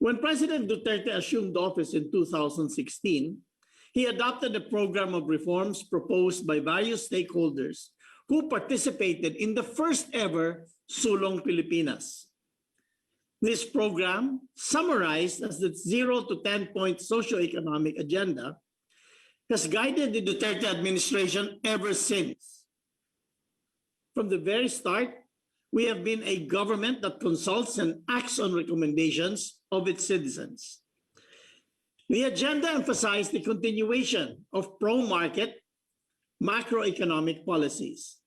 When President Duterte assumed office in 2016, he adopted a program of reforms proposed by various stakeholders who participated in the first ever Sulong Pilipinas. This program, summarized as the 0 to 10-point socioeconomic agenda, has guided the Duterte administration ever since. From the very start, we have been a government that consults and acts on recommendations of its citizens. The agenda emphasized the continuation of pro-market macroeconomic policies.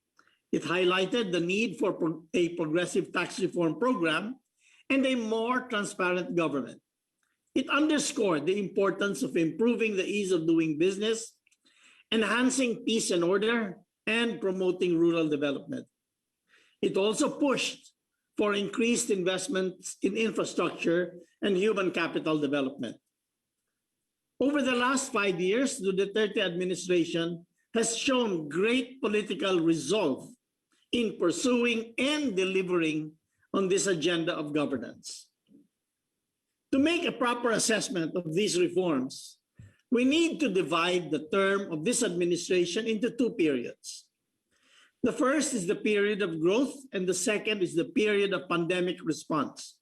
It highlighted the need for a progressive tax reform program and a more transparent government. It underscored the importance of improving the ease of doing business, enhancing peace and order, and promoting rural development. It also pushed for increased investments in infrastructure and human capital development. Over the last 5 years, the Duterte administration has shown great political resolve in pursuing and delivering on this agenda of governance. To make a proper assessment of these reforms, we need to divide the term of this administration into two periods. The first is the period of growth, and the second is the period of pandemic response.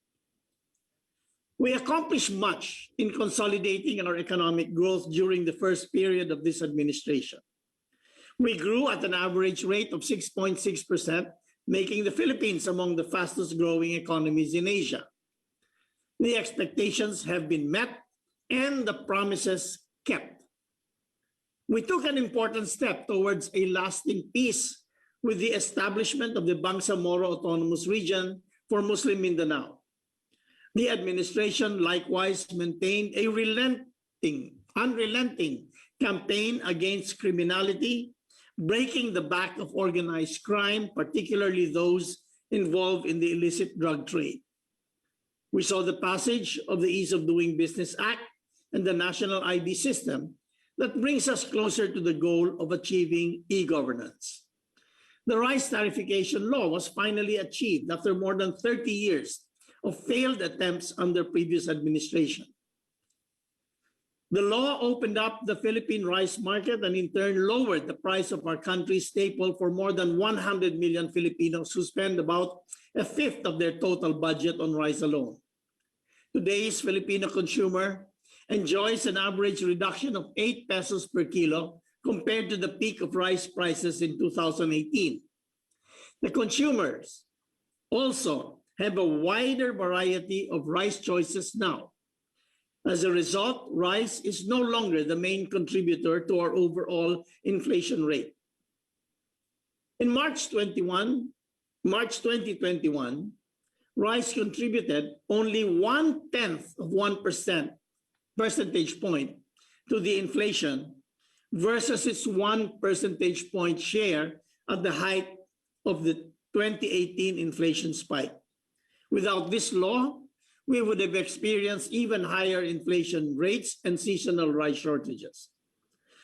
We accomplished much in consolidating our economic growth during the first period of this administration. We grew at an average rate of 6.6%, making the Philippines among the fastest growing economies in Asia. The expectations have been met and the promises kept. We took an important step towards a lasting peace with the establishment of the Bangsamoro Autonomous Region for Muslim Mindanao. The administration likewise maintained a unrelenting campaign against criminality, breaking the back of organized crime, particularly those involved in the illicit drug trade. We saw the passage of the Ease of Doing Business Act and the National ID system that brings us closer to the goal of achieving e-governance. The rice tariffication law was finally achieved after more than 30 years of failed attempts under previous administration. The law opened up the Philippine rice market and in turn lowered the price of our country's staple for more than 100 million Filipinos who spend about a fifth of their total budget on rice alone. Today's Filipino consumer enjoys an average reduction of 8 pesos per kilo compared to the peak of rice prices in 2018. The consumers also have a wider variety of rice choices now. As a result, rice is no longer the main contributor to our overall inflation rate. In March 2021, rice contributed only 1/10 of 1% percentage point to the inflation versus its 1 percentage point share at the height of the 2018 inflation spike. Without this law, we would have experienced even higher inflation rates and seasonal rice shortages.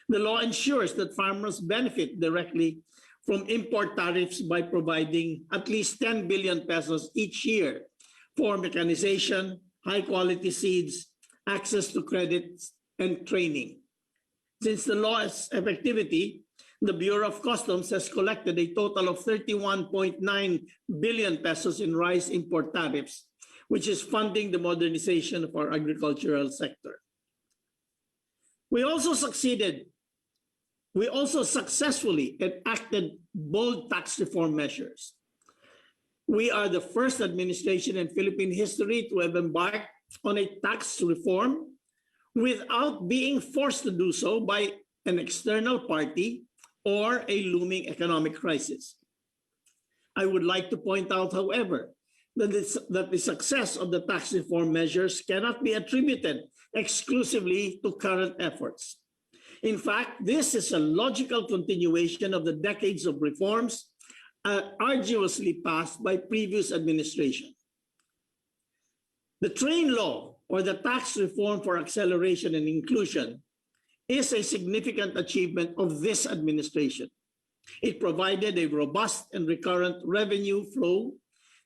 The law ensures that farmers benefit directly from import tariffs by providing at least 10 billion pesos each year for mechanization, high-quality seeds, access to credits, and training. Since the law's effectivity, the Bureau of Customs has collected a total of 31.9 billion pesos in rice import tariffs, which is funding the modernization of our agricultural sector. We also successfully enacted bold tax reform measures. We are the first administration in Philippine history to have embarked on a tax reform without being forced to do so by an external party or a looming economic crisis. I would like to point out, however, that the success of the tax reform measures cannot be attributed exclusively to current efforts. In fact, this is a logical continuation of the decades of reforms arduously passed by previous administration. The Train Law, or the Tax Reform for Acceleration and Inclusion, is a significant achievement of this administration. It provided a robust and recurrent revenue flow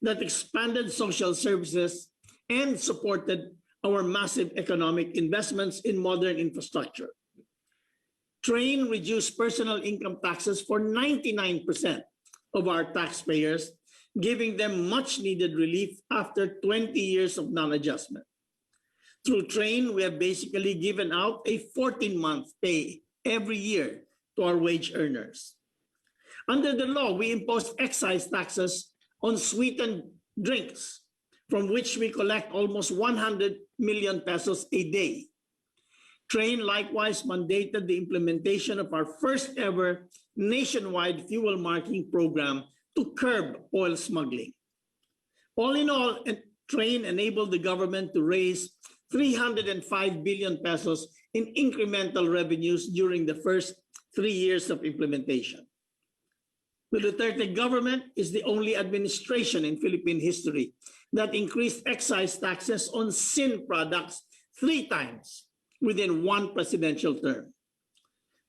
that expanded social services and supported our massive economic investments in modern infrastructure. Train reduced personal income taxes for 99% of our taxpayers, giving them much needed relief after 20 years of non-adjustment. Through Train, we have basically given out a 14-month pay every year to our wage earners. Under the law, we imposed excise taxes on sweetened drinks, from which we collect almost 100 million pesos a day. Train likewise mandated the implementation of our first ever nationwide fuel marking program to curb oil smuggling. All in all, Train enabled the government to raise 305 billion pesos in incremental revenues during the first 3 years of implementation. The Duterte government is the only administration in Philippine history that increased excise taxes on sin products 3 times within one presidential term.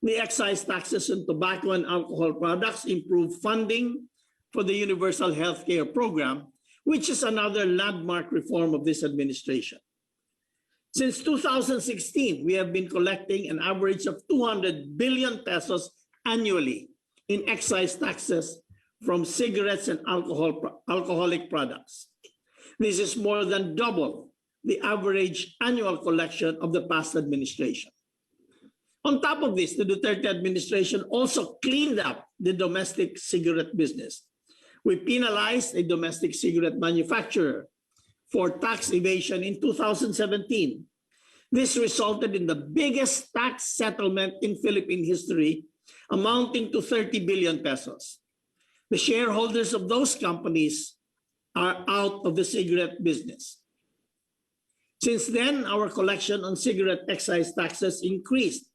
The excise taxes on tobacco and alcohol products improved funding for the Universal Healthcare Program, which is another landmark reform of this administration. Since 2016, we have been collecting an average of 200 billion pesos annually in excise taxes from cigarettes and alcoholic products. This is more than double the average annual collection of the past administration. On top of this, the Duterte administration also cleaned up the domestic cigarette business. We penalized a domestic cigarette manufacturer for tax evasion in 2017. This resulted in the biggest tax settlement in Philippine history, amounting to 30 billion pesos. The shareholders of those companies are out of the cigarette business. Since then, our collection on cigarette excise taxes increased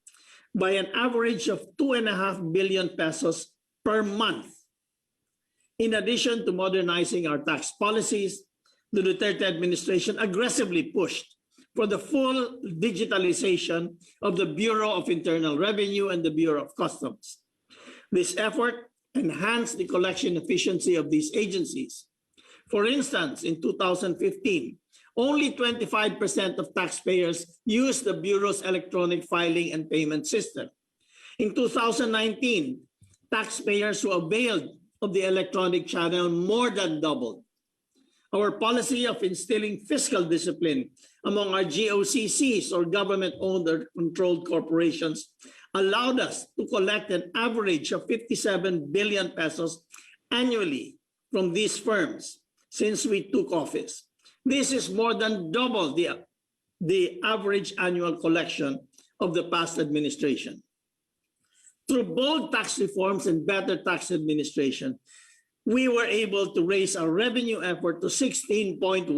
by an average of 2.5 billion pesos per month. In addition to modernizing our tax policies, the Duterte administration aggressively pushed for the full digitalization of the Bureau of Internal Revenue and the Bureau of Customs. This effort enhanced the collection efficiency of these agencies. For instance, in 2015, only 25% of taxpayers used the Bureau's electronic filing and payment system. In 2019, taxpayers who availed of the electronic channel more than doubled. Our policy of instilling fiscal discipline among our GOCCs, or government-owned or controlled corporations, allowed us to collect an average of 57 billion pesos annually from these firms since we took office. This is more than double the average annual collection of the past administration. Through bold tax reforms and better tax administration, we were able to raise our revenue effort to 16.1%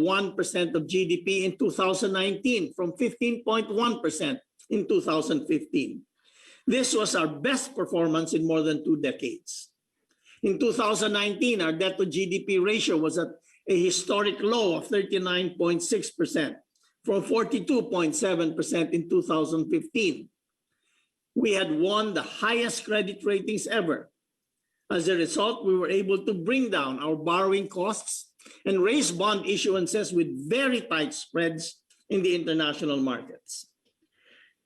of GDP in 2019 from 15.1% in 2015. This was our best performance in more than 2 decades. In 2019, our debt to GDP ratio was at a historic low of 39.6% from 42.7% in 2015. We had won the highest credit ratings ever. As a result, we were able to bring down our borrowing costs and raise bond issuances with very tight spreads in the international markets.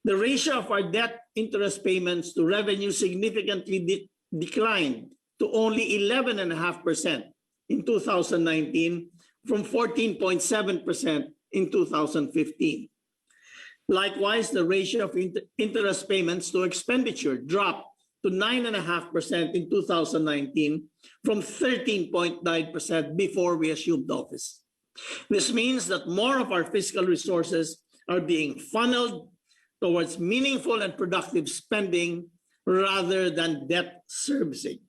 The ratio of our debt interest payments to revenue significantly declined to only 11.5% in 2019 from 14.7% in 2015. Likewise, the ratio of interest payments to expenditure dropped to 9.5% in 2019 from 13.9% before we assumed office. This means that more of our fiscal resources are being funneled towards meaningful and productive spending rather than debt servicing.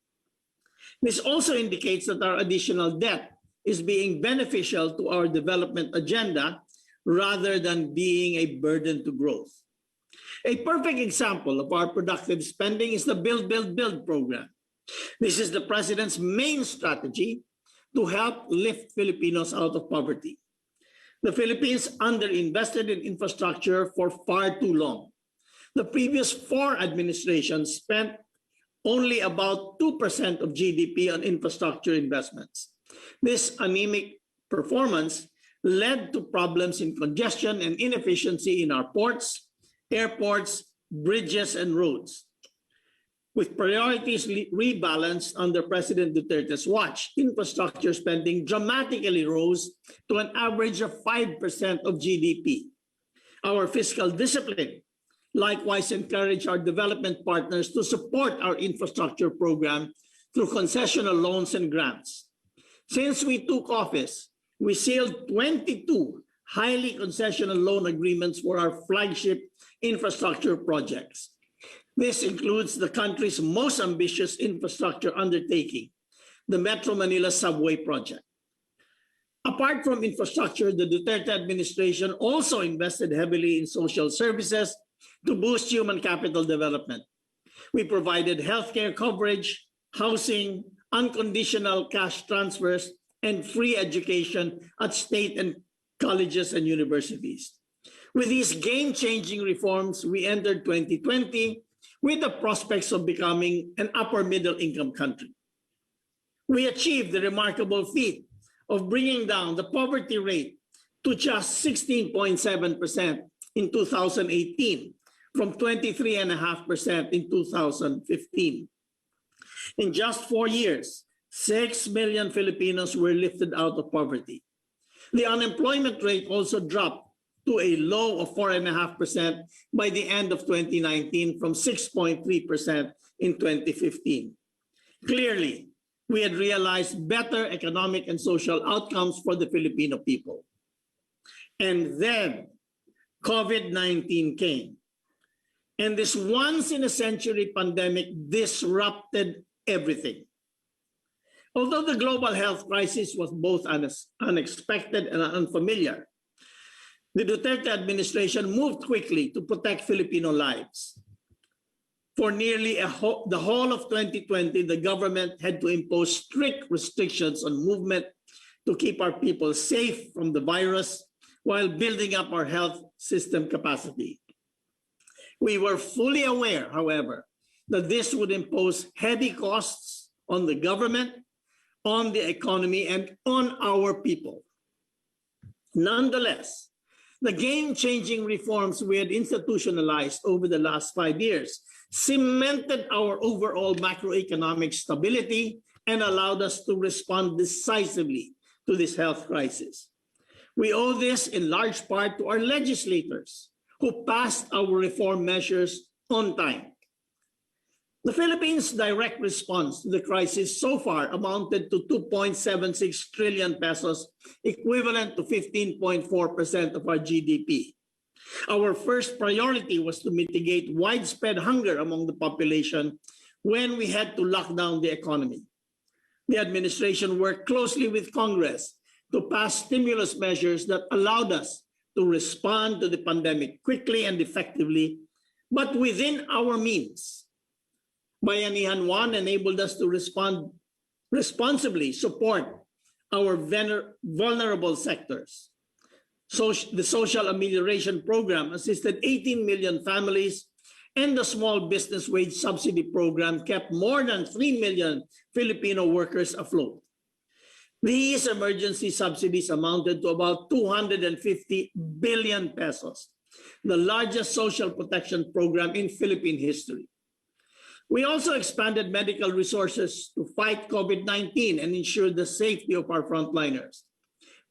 This also indicates that our additional debt is being beneficial to our development agenda rather than being a burden to growth. A perfect example of our productive spending is the Build, Build, Build program. This is the President's main strategy to help lift Filipinos out of poverty. The Philippines underinvested in infrastructure for far too long. The previous 4 administrations spent only about 2% of GDP on infrastructure investments. This anemic performance led to problems in congestion and inefficiency in our ports, airports, bridges, and roads. With priorities rebalanced under President Duterte's watch, infrastructure spending dramatically rose to an average of 5% of GDP. Our fiscal discipline likewise encouraged our development partners to support our infrastructure program through concessional loans and grants. Since we took office, we sealed 22 highly concessional loan agreements for our flagship infrastructure projects. This includes the country's most ambitious infrastructure undertaking, the Metro Manila Subway Project. Apart from infrastructure, the Duterte administration also invested heavily in social services to boost human capital development. We provided healthcare coverage, housing, unconditional cash transfers, and free education at state and colleges and universities. With these game-changing reforms, we entered 2020 with the prospects of becoming an upper middle-income country. We achieved the remarkable feat of bringing down the poverty rate to just 16.7% in 2018 from 23.5% in 2015. In just 4 years, 6 million Filipinos were lifted out of poverty. The unemployment rate also dropped to a low of 4.5% by the end of 2019 from 6.3% in 2015. Clearly, we had realized better economic and social outcomes for the Filipino people. And then COVID-19 came. And this once-in-a-century pandemic disrupted everything. Although the global health crisis was both unexpected and unfamiliar, the Duterte administration moved quickly to protect Filipino lives. For nearly the whole of 2020, the government had to impose strict restrictions on movement to keep our people safe from the virus while building up our health system capacity. We were fully aware, however, that this would impose heavy costs on the government, on the economy, and on our people. Nonetheless, the game-changing reforms we had institutionalized over the last 5 years cemented our overall macroeconomic stability and allowed us to respond decisively to this health crisis. We owe this in large part to our legislators who passed our reform measures on time. The Philippines' direct response to the crisis so far amounted to 2.76 trillion pesos, equivalent to 15.4% of our GDP. Our first priority was to mitigate widespread hunger among the population when we had to lock down the economy. The administration worked closely with Congress to pass stimulus measures that allowed us to respond to the pandemic quickly and effectively, but within our means. Bayanihan 1 enabled us to respond responsibly, support our vulnerable sectors. So the Social Amelioration Program assisted 18 million families, and the Small Business Wage Subsidy Program kept more than 3 million Filipino workers afloat. These emergency subsidies amounted to about 250 billion pesos, the largest social protection program in Philippine history. We also expanded medical resources to fight COVID-19 and ensure the safety of our frontliners.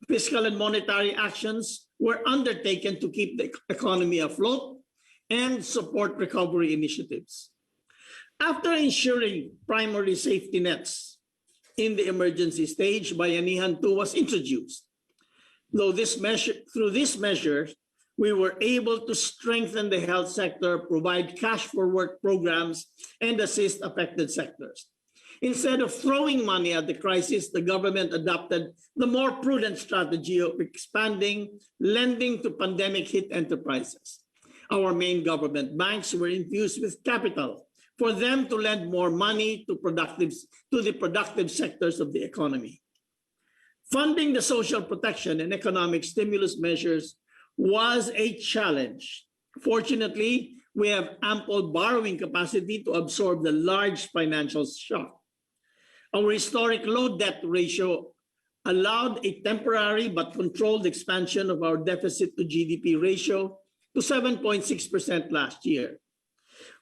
Fiscal and monetary actions were undertaken to keep the economy afloat and support recovery initiatives. After ensuring primary safety nets in the emergency stage, Bayanihan 2 was introduced. Through this measure, we were able to strengthen the health sector, provide cash for work programs, and assist affected sectors. Instead of throwing money at the crisis, the government adopted the more prudent strategy of expanding lending to pandemic-hit enterprises. Our main government banks were infused with capital for them to lend more money to the productive sectors of the economy. Funding the social protection and economic stimulus measures was a challenge. Fortunately, we have ample borrowing capacity to absorb the large financial shock. Our historic low debt ratio allowed a temporary but controlled expansion of our deficit to GDP ratio to 7.6% last year.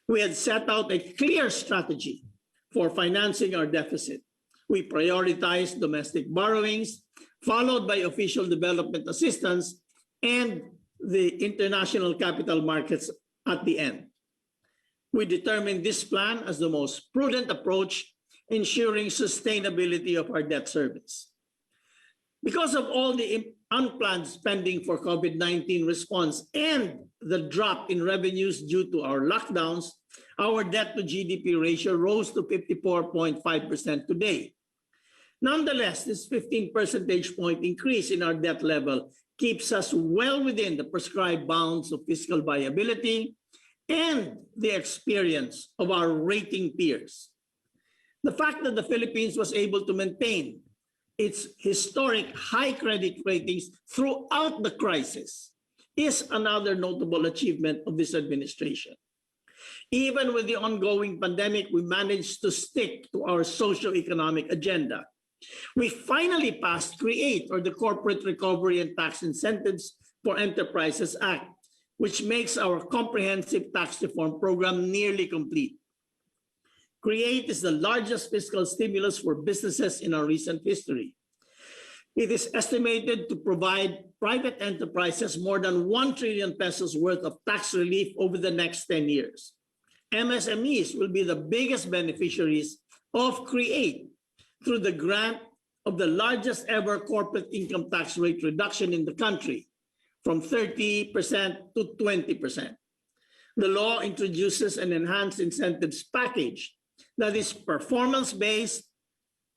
We had set out a clear strategy for financing our deficit. We prioritized domestic borrowings, followed by official development assistance and the international capital markets at the end. We determined this plan as the most prudent approach, ensuring sustainability of our debt service. Because of all the unplanned spending for COVID-19 response and the drop in revenues due to our lockdowns, our debt to GDP ratio rose to 54.5% today. Nonetheless, this 15 percentage point increase in our debt level keeps us well within the prescribed bounds of fiscal viability and the experience of our rating peers. The fact that the Philippines was able to maintain its historic high credit ratings throughout the crisis is another notable achievement of this administration. Even with the ongoing pandemic, we managed to stick to our socio-economic agenda. We finally passed CREATE, or the Corporate Recovery and Tax Incentives for Enterprises Act, which makes our comprehensive tax reform program nearly complete. CREATE is the largest fiscal stimulus for businesses in our recent history. It is estimated to provide private enterprises more than 1 trillion pesos worth of tax relief over the next 10 years. MSMEs will be the biggest beneficiaries of CREATE through the grant of the largest ever corporate income tax rate reduction in the country, from 30% to 20%. The law introduces an enhanced incentives package that is performance-based,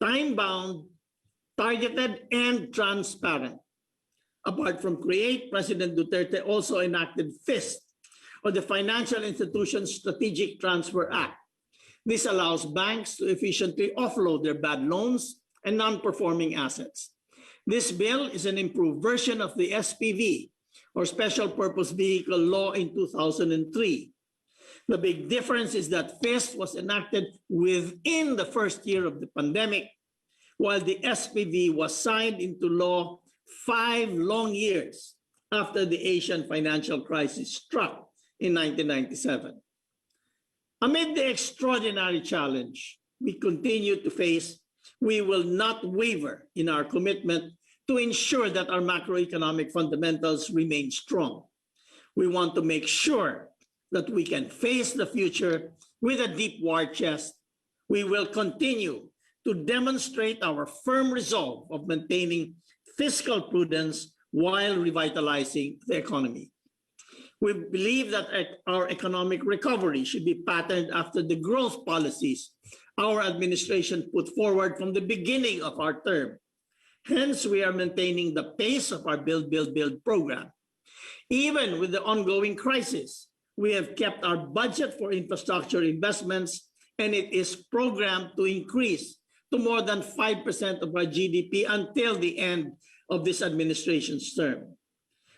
time-bound, targeted, and transparent. Apart from CREATE, President Duterte also enacted FIST, or the Financial Institutions Strategic Transfer Act. This allows banks to efficiently offload their bad loans and non-performing assets. This bill is an improved version of the SPV, or Special Purpose Vehicle Law, in 2003. The big difference is that FIST was enacted within the first year of the pandemic, while the SPV was signed into law 5 long years after the Asian financial crisis struck in 1997. Amid the extraordinary challenge we continue to face, we will not waver in our commitment to ensure that our macroeconomic fundamentals remain strong. We want to make sure that we can face the future with a deep war chest. We will continue to demonstrate our firm resolve of maintaining fiscal prudence while revitalizing the economy. We believe that our economic recovery should be patterned after the growth policies our administration put forward from the beginning of our term. Hence, we are maintaining the pace of our Build, Build, Build program. Even with the ongoing crisis, we have kept our budget for infrastructure investments, and it is programmed to increase to more than 5% of our GDP until the end of this administration's term.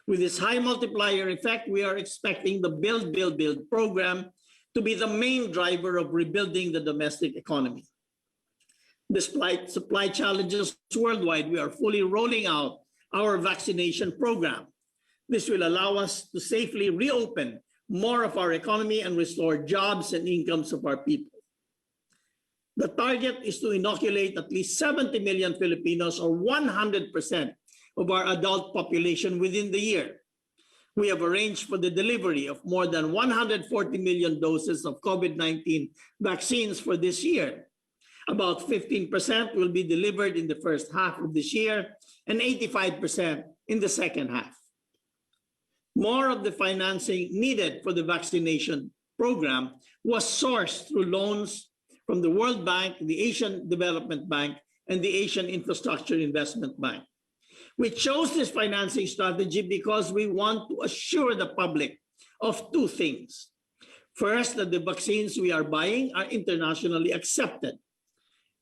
With this high multiplier effect, we are expecting the Build, Build, Build program to be the main driver of rebuilding the domestic economy. Despite supply challenges worldwide, we are fully rolling out our vaccination program. This will allow us to safely reopen more of our economy and restore jobs and incomes of our people. The target is to inoculate at least 70 million Filipinos, or 100% of our adult population, within the year. We have arranged for the delivery of more than 140 million doses of COVID-19 vaccines for this year. About 15% will be delivered in the first half of this year and 85% in the second half. More of the financing needed for the vaccination program was sourced through loans from the World Bank, the Asian Development Bank, and the Asian Infrastructure Investment Bank. We chose this financing strategy because we want to assure the public of 2 things. First, that the vaccines we are buying are internationally accepted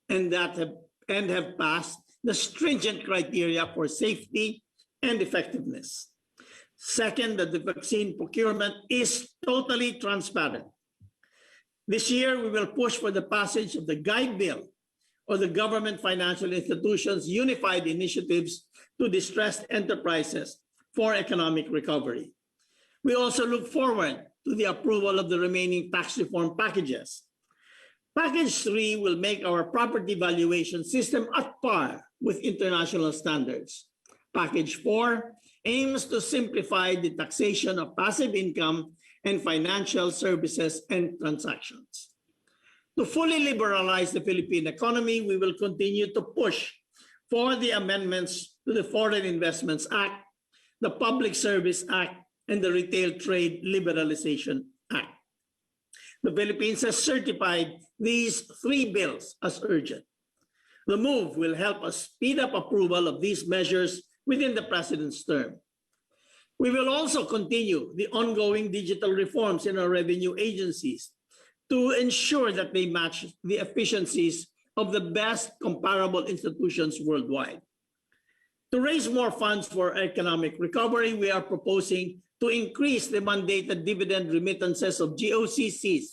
and have passed the stringent criteria for safety and effectiveness. Second, that the vaccine procurement is totally transparent. This year, we will push for the passage of the guide bill or the government financial institutions' unified initiatives to distressed enterprises for economic recovery. We also look forward to the approval of the remaining tax reform packages. Package 3 will make our property valuation system at par with international standards. Package 4 aims to simplify the taxation of passive income and financial services and transactions. To fully liberalize the Philippine economy, we will continue to push for the amendments to the Foreign Investments Act, the Public Service Act, and the Retail Trade Liberalization Act. The Philippines has certified these 3 bills as urgent. The move will help us speed up approval of these measures within the President's term. We will also continue the ongoing digital reforms in our revenue agencies to ensure that they match the efficiencies of the best comparable institutions worldwide. To raise more funds for economic recovery, we are proposing to increase the mandated dividend remittances of GOCCs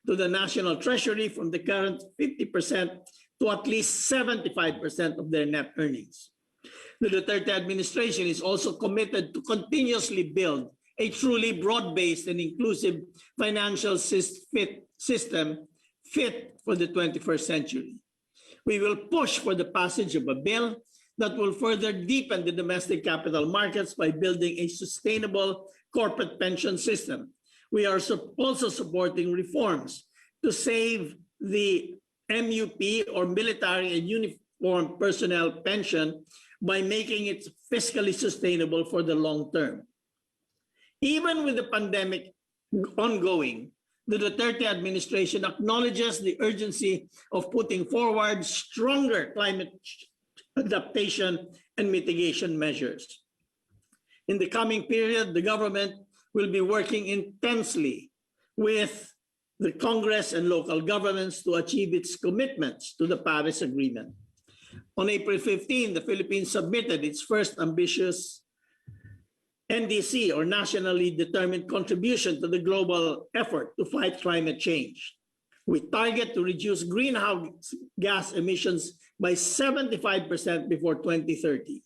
to the National Treasury from the current 50% to at least 75% of their net earnings. The Duterte administration is also committed to continuously build a truly broad-based and inclusive financial system fit for the 21st century. We will push for the passage of a bill that will further deepen the domestic capital markets by building a sustainable corporate pension system. We are also supporting reforms to save the MUP, or military and uniformed personnel pension, by making it fiscally sustainable for the long term. Even with the pandemic ongoing, the Duterte administration acknowledges the urgency of putting forward stronger climate adaptation and mitigation measures. In the coming period, the government will be working intensely with the Congress and local governments to achieve its commitments to the Paris Agreement. On April 15, the Philippines submitted its first ambitious NDC, or Nationally Determined Contribution to the global effort to fight climate change. We target to reduce greenhouse gas emissions by 75% before 2030.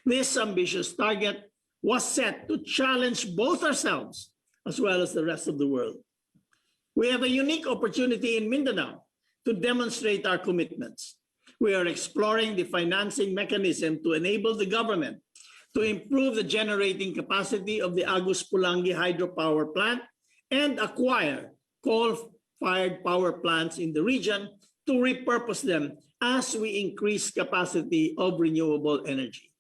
This ambitious target was set to challenge both ourselves as well as the rest of the world. We have a unique opportunity in Mindanao to demonstrate our commitments. We are exploring the financing mechanism to enable the government to improve the generating capacity of the Agus Pulangi hydropower plant and acquire coal-fired power plants in the region to repurpose them as we increase capacity of renewable energy.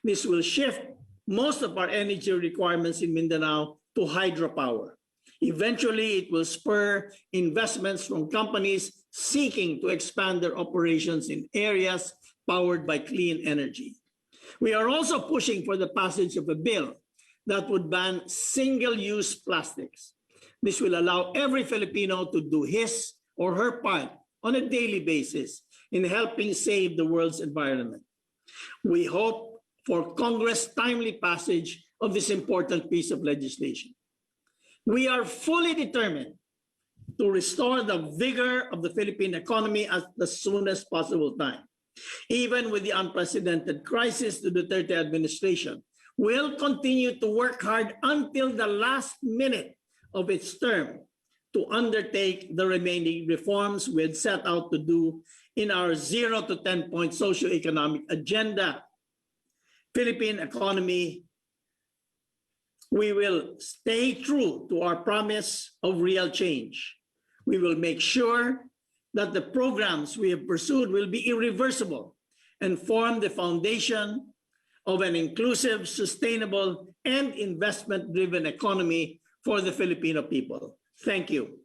This will shift most of our energy requirements in Mindanao to hydropower. Eventually, it will spur investments from companies seeking to expand their operations in areas powered by clean energy. We are also pushing for the passage of a bill that would ban single-use plastics. This will allow every Filipino to do his or her part on a daily basis in helping save the world's environment. We hope for Congress' timely passage of this important piece of legislation. We are fully determined to restore the vigor of the Philippine economy at the soonest possible time. Even with the unprecedented crisis, the Duterte administration will continue to work hard until the last minute of its term to undertake the remaining reforms we had set out to do in our 0 to 10-point socioeconomic agenda. Philippine economy, we will stay true to our promise of real change. We will make sure that the programs we have pursued will be irreversible and form the foundation of an inclusive, sustainable, and investment-driven economy for the Filipino people. Thank you.